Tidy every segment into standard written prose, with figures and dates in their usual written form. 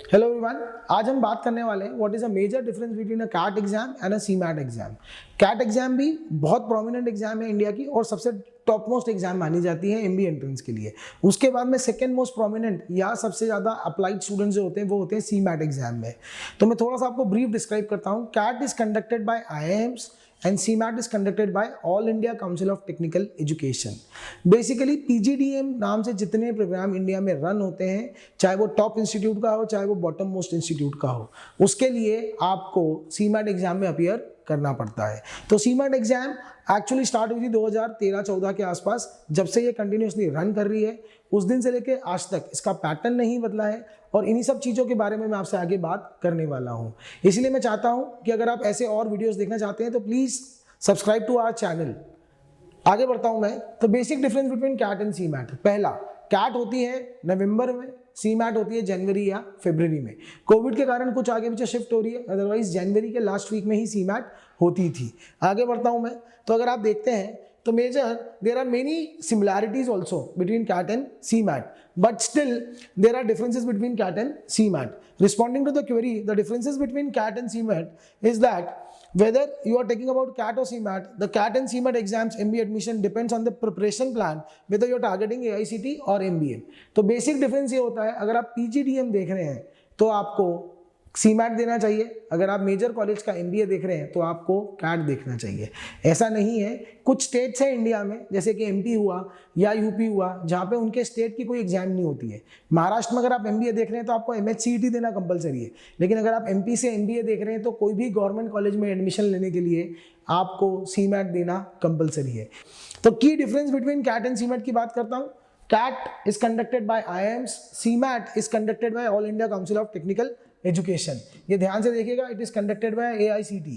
Hello everyone, आज हम बात करने वाले हैं what is a major difference between a CAT exam and a CMAT exam. CAT exam भी बहुत प्रोमिनेंट एग्जाम है इंडिया की और सबसे टॉप मोस्ट एग्जाम मानी जाती है एमबीए एंट्रेंस के लिए। उसके बाद में सेकंड मोस्ट प्रोमिनेंट या सबसे ज़्यादा अप्लाइड स्टूडेंट्स जो होते हैं वो होते हैं सीमैट एग्जाम में। तो मैं थोड़ा सा आपको ब्रीफ डिस्क्राइब करता हूँ। CAT is conducted by IIMs and CMAT is conducted by All India Council of Technical Education। Basically PGDM नाम से जितने प्रोग्राम इंडिया में रन होते हैं, चाहे वो टॉप इंस्टीट्यूट का हो चाहे वो बॉटम मोस्ट इंस्टीट्यूट का हो, उसके लिए आपको CMAT एग्जाम में अपीयर करना पड़ता है। तो CMAT एग्जाम एक्चुअली स्टार्ट हुई थी 2013-14 के आसपास। जब से ये कंटिन्यूसली रन कर रही है उस दिन से लेके आज तक इसका पैटर्न नहीं बदला है और इन्हीं सब चीज़ों के बारे में मैं आपसे आगे बात करने वाला हूँ। इसलिए मैं चाहता हूँ कि अगर आप ऐसे और वीडियोस देखना चाहते हैं तो please subscribe to our channel. आगे बढ़ता हूँ मैं। तो basic difference between CAT and CMAT। पहला, कैट होती है नवंबर में, CMAT होती है जनवरी या फरवरी में। कोविड के कारण कुछ आगे पीछे शिफ्ट हो रही है, अदरवाइज जनवरी के लास्ट वीक में ही CMAT होती थी। आगे बढ़ता हूँ मैं। तो अगर आप देखते हैं तो major there are many similarities also between CAT and CMAT, but still there are differences between CAT and CMAT। Responding to the query, the differences between CAT and CMAT is that whether you are taking about CAT or CMAT, the CAT and CMAT exams MBA admission depends on the preparation plan, whether you are targeting AICT or MBA। तो basic difference ये होता है, अगर आप PGDM देख रहे हैं तो आपको CMAT देना चाहिए, अगर आप मेजर कॉलेज का MBA देख रहे हैं तो आपको CAT देखना चाहिए। ऐसा नहीं है, कुछ स्टेट्स हैं इंडिया में जैसे कि MP हुआ या UP हुआ जहाँ पे उनके स्टेट की कोई एग्जाम नहीं होती है। महाराष्ट्र में अगर आप MBA देख रहे हैं तो आपको MHCET देना कंपलसरी है, लेकिन अगर आप MP से MBA देख रहे हैं तो कोई भी गवर्नमेंट कॉलेज में एडमिशन लेने के लिए आपको CMAT देना कंपलसरी है। तो key difference between CAT and CMAT की बात करता हूँ। CAT is conducted by IIMs, CMAT is conducted by All India Council of Technical education. ये ध्यान से देखिएगा, it is conducted bye AICT।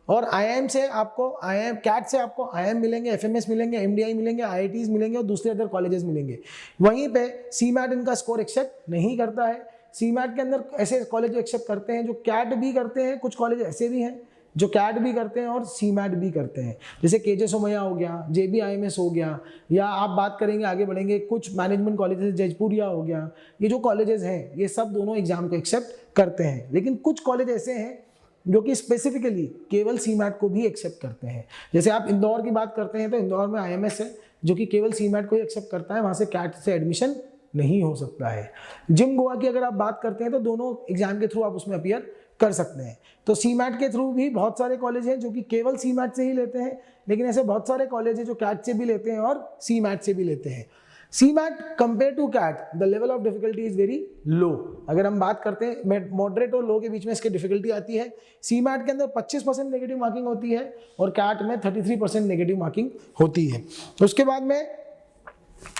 और IIM से आपको कैट से आपको IIM मिलेंगे, FMS मिलेंगे, MDI मिलेंगे, IITs मिलेंगे और दूसरे अदर कॉलेजेस मिलेंगे। वहीं पे CMAT इनका स्कोर एक्सेप्ट नहीं करता है। CMAT के अंदर ऐसे कॉलेज एक्सेप्ट करते हैं जो CAT भी करते हैं, कुछ कॉलेज ऐसे भी हैं जो CAT भी करते हैं और CMAT भी करते हैं, जैसे KJ सोमैया हो गया, JBIMS हो गया, या आप बात करेंगे आगे बढ़ेंगे कुछ मैनेजमेंट कॉलेजेस जजपुरिया हो गया। ये जो कॉलेजेस हैं ये सब दोनों एग्जाम को एक्सेप्ट करते हैं, लेकिन कुछ कॉलेज ऐसे हैं जो कि स्पेसिफिकली केवल CMAT को भी एक्सेप्ट करते हैं। जैसे आप इंदौर की बात करते हैं तो इंदौर में IMS है जो कि केवल CMAT को ही एक्सेप्ट करता है, वहाँ से CAT से एडमिशन नहीं हो सकता है। जिम गोवा की अगर आप बात करते हैं तो दोनों एग्जाम के थ्रू आप उसमें अपीयर कर सकते हैं। तो CMAT के थ्रू भी बहुत सारे कॉलेज हैं जो कि केवल CMAT से ही लेते हैं, लेकिन ऐसे बहुत सारे कॉलेज हैं जो CAT से भी लेते हैं और CMAT से भी लेते हैं। CMAT compare to CAT the level of difficulty is very low. अगर हम बात करते हैं मॉडरेट और लो के बीच में इसकी डिफिकल्टी आती है। CMAT के अंदर 25% नेगेटिव मार्किंग होती है और CAT में 33% नेगेटिव मार्किंग होती है। उसके बाद में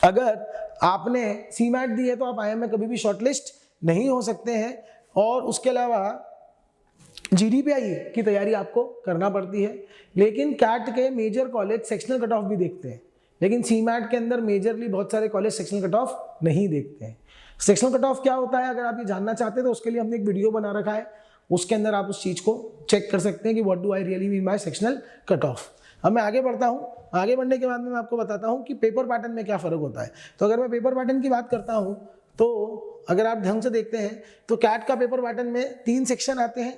अगर आपने CMAT दी है तो आप IIM में कभी भी शॉर्टलिस्ट नहीं हो सकते हैं, और उसके अलावा GDPI की तैयारी आपको करना पड़ती है। लेकिन CAT के major college sectional cut off भी देखते हैं, लेकिन CMAT के अंदर मेजरली बहुत सारे कॉलेज सेक्शनल कट ऑफ नहीं देखते हैं। सेक्शनल कट ऑफ क्या होता है, अगर आप ये जानना चाहते हैं तो उसके लिए हमने एक वीडियो बना रखा है, उसके अंदर आप उस चीज़ को चेक कर सकते हैं कि what do I really mean by sectional cut of. अब मैं आगे बढ़ता हूँ। आगे बढ़ने के बाद में मैं आपको बताता हूँ कि पेपर पैटर्न में क्या फ़र्क होता है। तो अगर मैं पेपर पैटर्न की बात करता हूँ तो अगर आप ढंग से देखते हैं तो CAT का पेपर पैटर्न में 3 सेक्शन आते हैं।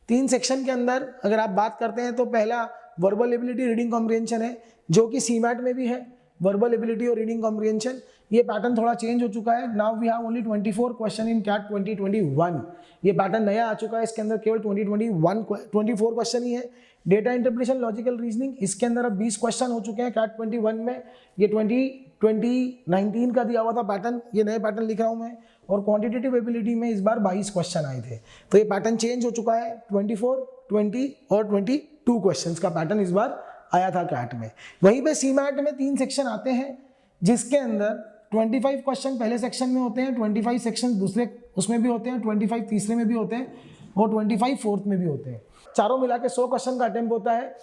3 सेक्शन के अंदर अगर आप बात करते हैं तो पहला वर्बल एबिलिटी रीडिंग कॉम्प्रिहेंशन है जो कि CMAT में भी है। वर्बल एबिलिटी और रीडिंग कॉम्प्रिहेंशन, ये पैटर्न थोड़ा चेंज हो चुका है। Now we have only 24 question in CAT 2021। ये पैटर्न नया आ चुका है, इसके अंदर केवल 24 क्वेश्चन ही है। डेटा इंटरप्रिटेशन, लॉजिकल रीजनिंग, इसके अंदर अब 20 क्वेश्चन हो चुके हैं CAT 21 में। ये 2019 का दिया हुआ था पैटर्न, ये नए पैटर्न लिख रहा हूँ मैं। और क्वांटिटेटिव एबिलिटी में इस बार 22 क्वेश्चन आए थे, तो ये पैटर्न चेंज हो चुका है। 24, 20 और 22 क्वेश्चन का पैटर्न इस बार आया था CAT में। वहीं पे CMAT में 3 सेक्शन आते हैं जिसके अंदर 25 क्वेश्चन पहले सेक्शन में होते हैं, 25 सेक्शन दूसरे उसमें भी होते हैं, 25 तीसरे में भी होते हैं और 25 फोर्थ में भी होते हैं। चारों मिला के 100 क्वेश्चन का अटेम्प्ट होता है।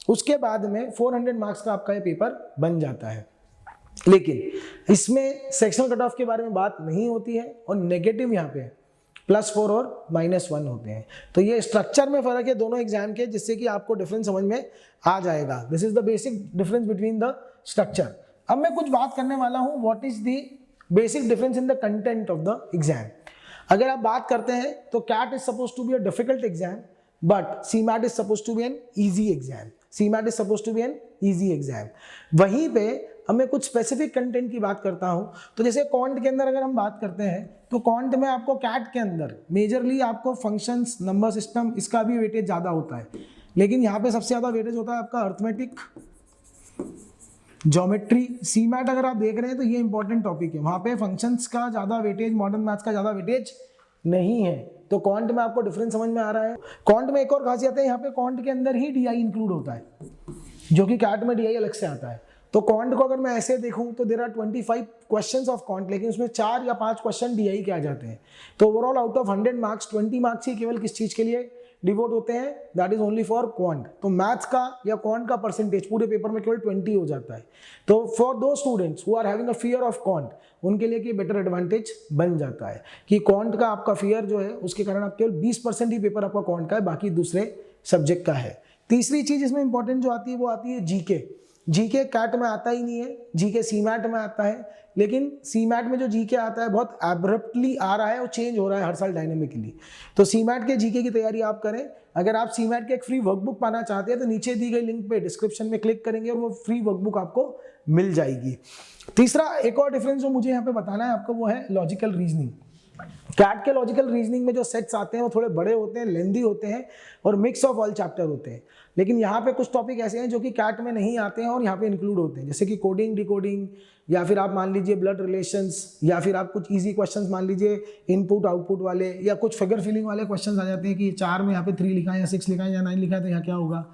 उसके बाद में 400 मार्क्स का आपका ये पेपर बन जाता है। लेकिन इसमें सेक्शनल कट ऑफ के बारे में बात नहीं होती है और नेगेटिव यहाँ पे +4 और -1 होते हैं। तो ये स्ट्रक्चर में फर्क है दोनों एग्जाम के, जिससे कि आपको डिफरेंस समझ में आ जाएगा। This is the basic difference between the structure. अब मैं कुछ बात करने वाला हूँ what is the basic difference in the content of the exam. अगर आप बात करते हैं तो CAT is suppose to be a difficult exam, but CMAT is suppose to be an easy exam. CMAT is suppose to be an easy exam. वहीं पे अब मैं कुछ स्पेसिफिक कंटेंट की बात करता हूं, तो जैसे क्वांट के अंदर अगर हम बात करते हैं तो क्वांट में आपको कैट के अंदर मेजरली आपको फंक्शंस, नंबर सिस्टम, इसका भी वेटेज ज़्यादा होता है, लेकिन यहाँ पे सबसे ज़्यादा वेटेज होता है आपका अर्थमेटिक, ज्योमेट्री। सीमैट अगर आप देख रहे हैं तो ये इंपॉर्टेंट टॉपिक है, वहाँ पे फंक्शंस का ज़्यादा वेटेज, मॉडर्न मैथ्स का ज़्यादा वेटेज नहीं है। तो क्वांट में आपको डिफरेंस समझ में आ रहा है। क्वांट में एक और खासियत है, यहाँ पे क्वांट के अंदर ही डीआई इंक्लूड होता है, जो कि कैट में डीआई अलग से आता है। तो क्वांट को अगर मैं ऐसे देखूं तो there are 25 questions of quant, लेकिन उसमें 4 या 5 क्वेश्चन डीआई के आ जाते हैं। तो overall out of 100 marks 20 marks ही केवल किस चीज के लिए डिवोट होते हैं, that is only for quant. तो मैथ्स का या क्वांट का परसेंटेज पूरे पेपर में केवल 20 हो जाता है। तो for those students who are having a fear of quant, उनके लिए कि बेटर एडवांटेज बन जाता है कि क्वांट का आपका फियर जो है उसके कारण आप केवल 20% ही पेपर आपका क्वांट का है, बाकी दूसरे सब्जेक्ट का है। तीसरी चीज इसमें इंपॉर्टेंट जो आती है वो आती है जीके। जीके कैट में आता ही नहीं है, जीके सीमैट में आता है, लेकिन सीमैट में जो जीके आता है बहुत एब्रप्टली आ रहा है और चेंज हो रहा है हर साल डायनेमिकली। तो सीमैट के जीके की तैयारी आप करें। अगर आप सीमैट के एक फ्री वर्कबुक पाना चाहते हैं तो नीचे दी गई लिंक पे डिस्क्रिप्शन में क्लिक करेंगे और वो फ्री वर्कबुक आपको मिल जाएगी। तीसरा एक और डिफरेंस जो मुझे यहाँ पे बताना है आपको वो है लॉजिकल रीजनिंग। कैट के लॉजिकल रीजनिंग में जो सेट्स आते हैं वो थोड़े बड़े होते हैं, लेंदी होते हैं और मिक्स ऑफ ऑल चैप्टर होते हैं, लेकिन यहाँ पे कुछ टॉपिक ऐसे हैं जो कि कैट में नहीं आते हैं और यहाँ पे इंक्लूड होते हैं, जैसे कि कोडिंग, डिकोडिंग, या फिर आप मान लीजिए ब्लड रिलेशंस, या फिर आप कुछ इजी क्वेश्चंस मान लीजिए इनपुट आउटपुट वाले, या कुछ फिगर फिलिंग वाले क्वेश्चंस आ जाते हैं कि 4 में यहाँ पे 3 लिखा है या 6 लिखा है या 9 लिखा है तो यहाँ क्या होगा।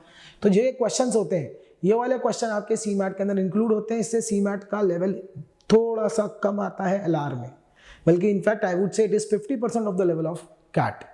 तो ये क्वेश्चंस होते हैं, ये वाले क्वेश्चन आपके सीमैट के अंदर इंक्लूड होते हैं। इससे सीमैट का लेवल थोड़ा सा कम आता है एलआर में, बल्कि in fact I would say it is 50% of the level of CAT.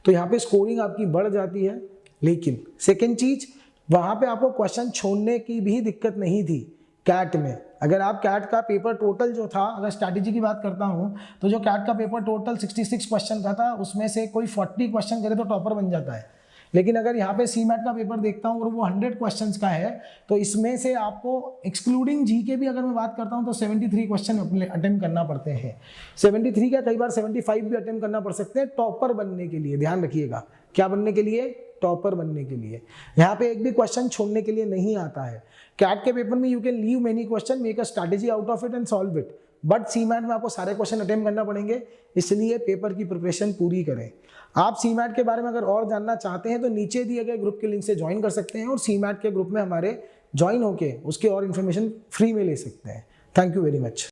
तो यहाँ पे स्कोरिंग आपकी बढ़ जाती है। लेकिन सेकेंड चीज, वहां पे आपको क्वेश्चन छोड़ने की भी दिक्कत नहीं थी कैट में। अगर आप कैट का पेपर टोटल जो था, अगर स्ट्रैटेजी की बात करता हूं तो जो कैट का पेपर टोटल 66 क्वेश्चन का था उसमें से कोई 40 क्वेश्चन करे तो टॉपर बन जाता है। लेकिन अगर यहाँ पे सीमैट का पेपर देखता हूँ और वो 100 क्वेश्चंस का है तो इसमें से आपको एक्सक्लूडिंग जीके भी अगर मैं बात करता हूँ तो 73 क्वेश्चन अटेम्प्ट करना पड़ते हैं। 73 का कई बार 75 भी अटेम्प्ट करना पड़ सकते हैं टॉपर बनने के लिए। ध्यान रखिएगा, क्या बनने के लिए? टॉपर बनने के लिए। यहाँ पे एक भी क्वेश्चन छोड़ने के लिए नहीं आता है। कैट के पेपर में you can leave many question, make a strategy out of it and solve it, but CMAT में आपको सारे क्वेश्चन अटेम्प्ट करना पड़ेंगे, इसलिए पेपर की प्रिपरेशन पूरी करें। आप सीमैट के बारे में अगर और जानना चाहते हैं तो नीचे दिए गए ग्रुप के लिंक से ज्वाइन कर सकते हैं और सीमैट के ग्रुप में हमारे ज्वाइन होके उसके और इन्फॉर्मेशन फ्री में ले सकते हैं। Thank you very much.